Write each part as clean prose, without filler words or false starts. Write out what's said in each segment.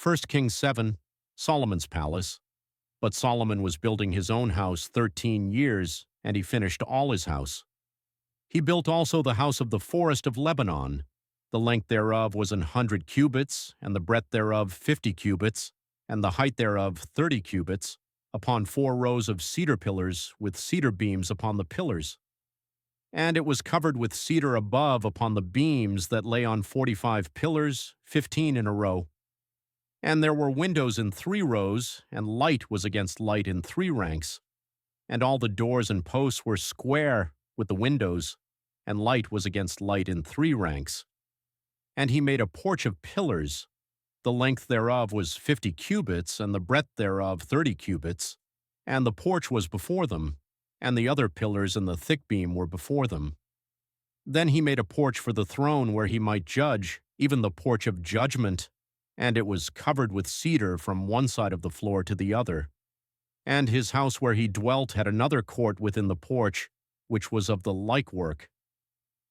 1 Kings 7, Solomon's palace. But Solomon was building his own house 13 years, and he finished all his house. He built also the house of the forest of Lebanon. The length thereof was 100 cubits, and the breadth thereof 50 cubits, and the height thereof 30 cubits, upon 4 rows of cedar pillars, with cedar beams upon the pillars. And it was covered with cedar above upon the beams that lay on 45 pillars, 15 in a row. And there were windows in 3 rows, and light was against light in 3 ranks. And all the doors and posts were square with the windows, and light was against light in 3 ranks. And he made a porch of pillars. The length thereof was 50 cubits, and the breadth thereof 30 cubits. And the porch was before them, and the other pillars and the thick beam were before them. Then he made a porch for the throne where he might judge, even the porch of judgment, and it was covered with cedar from one side of the floor to the other. And his house where he dwelt had another court within the porch, which was of the like work.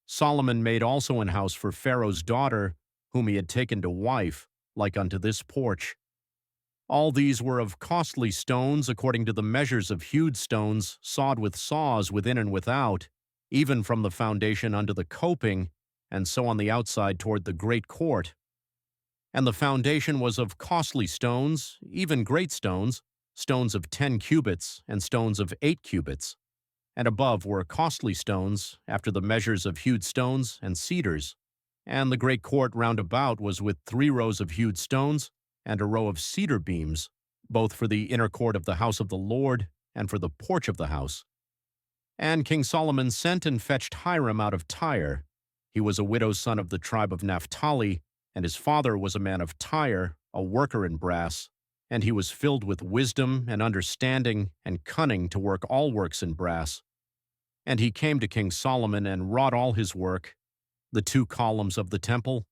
Solomon made also an house for Pharaoh's daughter, whom he had taken to wife, like unto this porch. All these were of costly stones, according to the measures of hewed stones, sawed with saws within and without, even from the foundation unto the coping, and so on the outside toward the great court. And the foundation was of costly stones, even great stones, stones of 10 cubits, and stones of 8 cubits. And above were costly stones, after the measures of hewed stones and cedars. And the great court round about was with 3 rows of hewed stones, and a row of cedar beams, both for the inner court of the house of the Lord, and for the porch of the house. And King Solomon sent and fetched Hiram out of Tyre. He was a widow's son of the tribe of Naphtali, and his father was a man of Tyre, a worker in brass, and he was filled with wisdom and understanding and cunning to work all works in brass. And he came to King Solomon and wrought all his work, the 2 columns of the temple.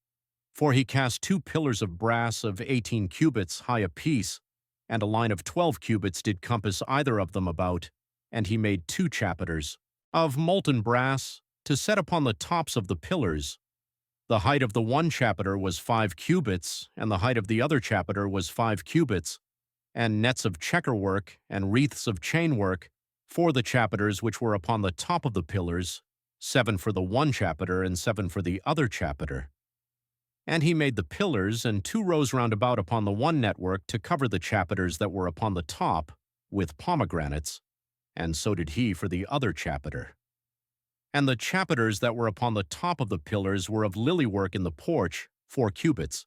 For he cast 2 pillars of brass of 18 cubits high apiece, and a line of 12 cubits did compass either of them about, and he made 2 chapiters of molten brass to set upon the tops of the pillars. The height of the one chapiter was 5 cubits, and the height of the other chapiter was 5 cubits, and nets of checkerwork and wreaths of chainwork for the chapiters which were upon the top of the pillars, 7 for the one chapiter and 7 for the other chapiter. And he made the pillars and 2 rows round about upon the one network to cover the chapiters that were upon the top with pomegranates, and so did he for the other chapiter. And the chapiters that were upon the top of the pillars were of lily work in the porch, 4 cubits.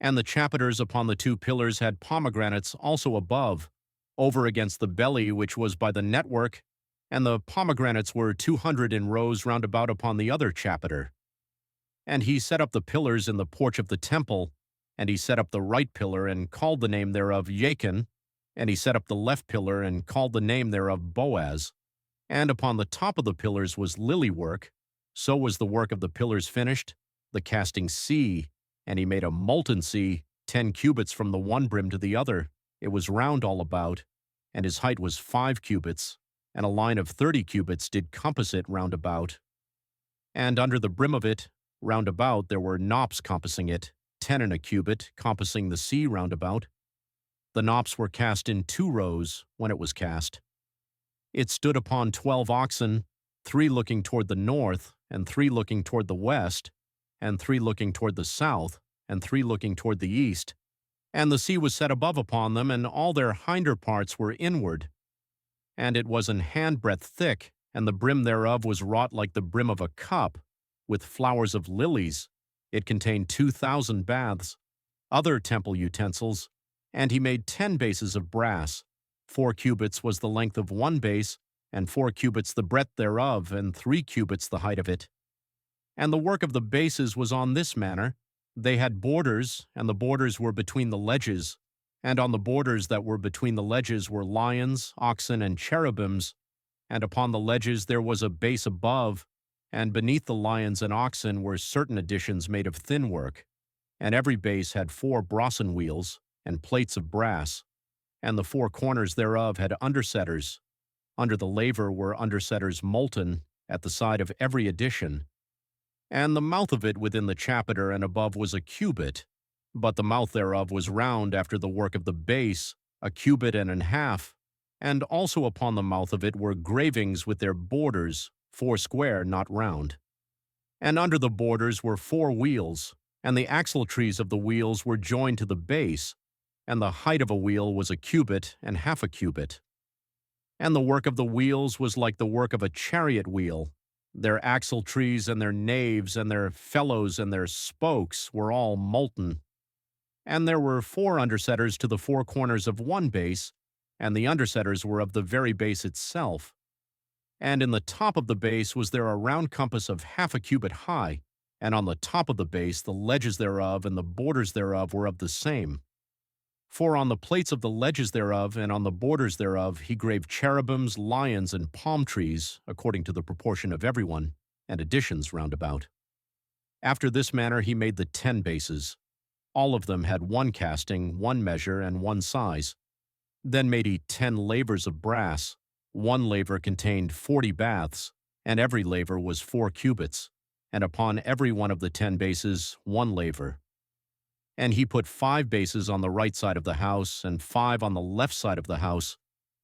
And the chapiters upon the 2 pillars had pomegranates also above, over against the belly which was by the network, and the pomegranates were 200 in rows round about upon the other chapiter. And he set up the pillars in the porch of the temple, and he set up the right pillar and called the name thereof Jaquim, and he set up the left pillar and called the name thereof Boaz. And upon the top of the pillars was lily work. So was the work of the pillars finished, the casting sea, and he made a molten sea, 10 cubits from the one brim to the other. It was round all about, and his height was 5 cubits, and a line of 30 cubits did compass it round about. And under the brim of it, round about, there were knops compassing it, 10 in a cubit, compassing the sea round about. The knops were cast in 2 rows when it was cast. It stood upon 12 oxen, 3 looking toward the north, and 3 looking toward the west, and 3 looking toward the south, and 3 looking toward the east. And the sea was set above upon them, and all their hinder parts were inward. And it was an handbreadth thick, and the brim thereof was wrought like the brim of a cup, with flowers of lilies. It contained 2,000 baths, other temple utensils, and he made 10 bases of brass. 4 cubits was the length of one base, and 4 cubits the breadth thereof, and 3 cubits the height of it. And the work of the bases was on this manner. They had borders, and the borders were between the ledges, and on the borders that were between the ledges were lions, oxen, and cherubims, and upon the ledges there was a base above, and beneath the lions and oxen were certain additions made of thin work, and every base had 4 brassen wheels, and plates of brass, and the 4 corners thereof had undersetters. Under the laver were undersetters molten at the side of every addition. And the mouth of it within the chapiter and above was a cubit, But the mouth thereof was round after the work of the base, a cubit and an half, and also upon the mouth of it were gravings with their borders, foursquare, not round. And under the borders were 4 wheels, and the axletrees of the wheels were joined to the base, and the height of a wheel was a cubit and half a cubit. And the work of the wheels was like the work of a chariot wheel. Their axletrees and their naves and their felloes and their spokes were all molten. And there were 4 undersetters to the 4 corners of one base, and the undersetters were of the very base itself. And in the top of the base was there a round compass of half a cubit high, and on the top of the base the ledges thereof and the borders thereof were of the same. For on the plates of the ledges thereof and on the borders thereof he graved cherubims, lions, and palm trees, according to the proportion of everyone, and additions round about. After this manner he made the 10 bases. All of them had 1 casting, 1 measure, and 1 size. Then made he 10 lavers of brass. 1 laver contained 40 baths, and every laver was 4 cubits, and upon every one of the 10 bases 1 laver. And he put 5 bases on the right side of the house, and 5 on the left side of the house,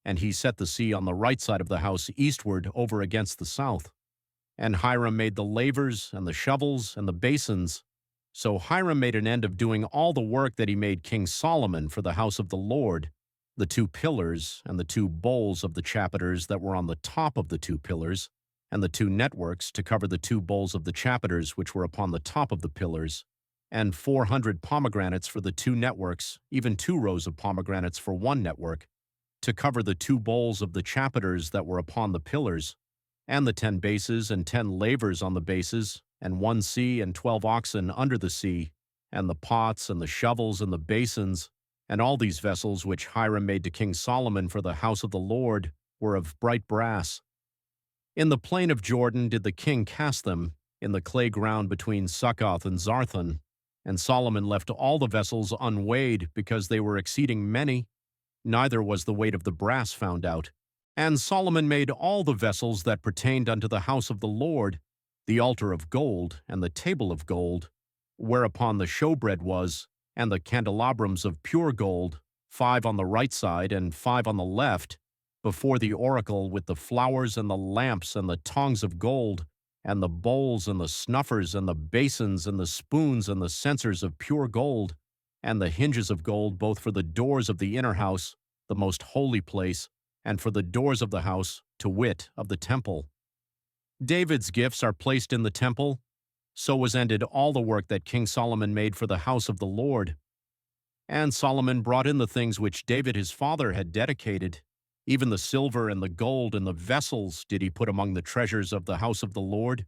and he set the sea on the right side of the house eastward over against the south. And Hiram made the lavers, and the shovels, and the basins. So Hiram made an end of doing all the work that he made King Solomon for the house of the Lord, the 2 pillars, and the 2 bowls of the chapiters that were on the top of the 2 pillars, and the 2 networks to cover the 2 bowls of the chapiters which were upon the top of the pillars, and 400 pomegranates for the 2 networks, even 2 rows of pomegranates for 1 network, to cover the 2 bowls of the chapiters that were upon the pillars, and the 10 bases and 10 lavers on the bases, and 1 sea and 12 oxen under the sea, and the pots and the shovels and the basins, and all these vessels which Hiram made to King Solomon for the house of the Lord were of bright brass. In the plain of Jordan did the king cast them, in the clay ground between Succoth and Zarthon. And Solomon left all the vessels unweighed, because they were exceeding many, neither was the weight of the brass found out. And Solomon made all the vessels that pertained unto the house of the Lord, the altar of gold, and the table of gold, whereupon the showbread was, and the candelabrums of pure gold, 5 on the right side and 5 on the left, before the oracle, with the flowers and the lamps and the tongs of gold, and the bowls and the snuffers and the basins and the spoons and the censers of pure gold, and the hinges of gold both for the doors of the inner house, the most holy place, and for the doors of the house, to wit, of the temple. David's gifts are placed in the temple. So was ended all the work that King Solomon made for the house of the Lord. And Solomon brought in the things which David his father had dedicated. Even the silver and the gold and the vessels did he put among the treasures of the house of the Lord,